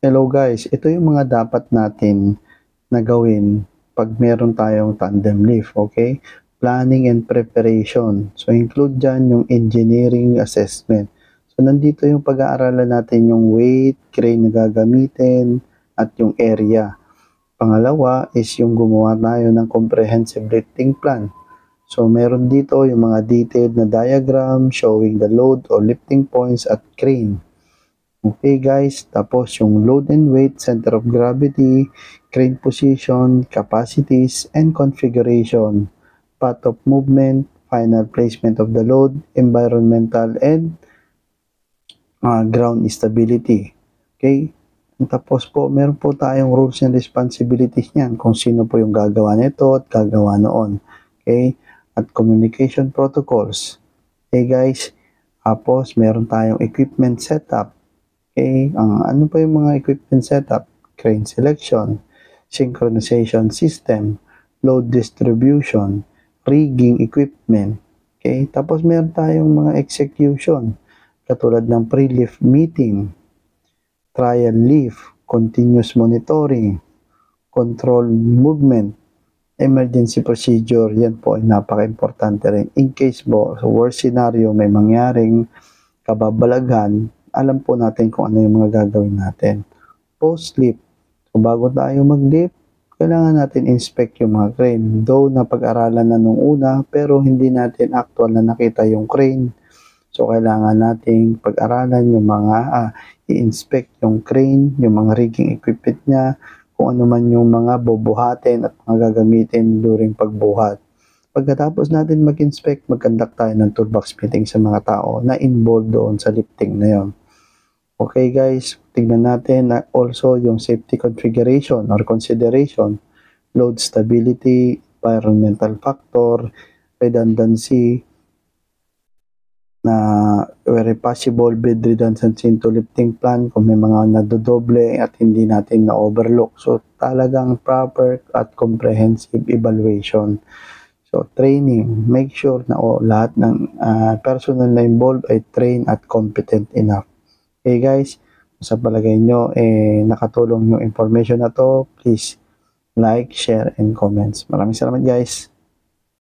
Hello guys, ito yung mga dapat natin na gawin pag meron tayong tandem lift, okay? Planning and preparation. So include dyan yung engineering assessment. So nandito yung pag-aaralan natin yung weight, crane na gagamitin, at yung area. Pangalawa is yung gumawa tayo ng comprehensive lifting plan. So meron dito yung mga detailed na diagram showing the load or lifting points at crane. Okay guys, tapos yung load and weight, center of gravity, crane position, capacities, and configuration, path of movement, final placement of the load, environmental, and ground stability. Okay? Tapos po, meron po tayong rules and responsibilities niyan kung sino po yung gagawa nito at gagawa noon. Okay? At communication protocols. Okay guys? Tapos, meron tayong equipment setup. Okay, ano pa yung mga equipment setup? Crane selection, synchronization system, load distribution, rigging equipment. Okay, tapos meron tayong mga execution katulad ng pre-lift meeting, trial lift, continuous monitoring, control movement, emergency procedure. Yan po ay napaka-importante rin. In case po, sa worst scenario, may mangyaring kababalaghan, alam po natin kung ano yung mga gagawin natin. Post-lift. So, bago tayo mag-lift, kailangan natin inspect yung mga crane. Though, napag-aralan na nung una, pero hindi natin actual na nakita yung crane. So, kailangan nating pag-aralan yung mga, i-inspect yung crane, yung mga rigging equipment niya, kung ano man yung mga bubuhatin at mga gagamitin during pagbuhat. Pagkatapos natin mag-inspect, mag-conduct tayo ng toolbox meeting sa mga tao na involved doon sa lifting na yon. Okay guys, tignan natin na also yung safety configuration or consideration, load stability, environmental factor, redundancy, na very possible bed redundancy into lifting plan kung may mga nadodoble at hindi natin na-overlook. So talagang proper at comprehensive evaluation. So, training. Make sure na lahat ng personnel na involved ay trained at competent enough. Okay guys, sa palagay nyo, nakatulong yung information na to, please like, share, and comments. Maraming salamat guys.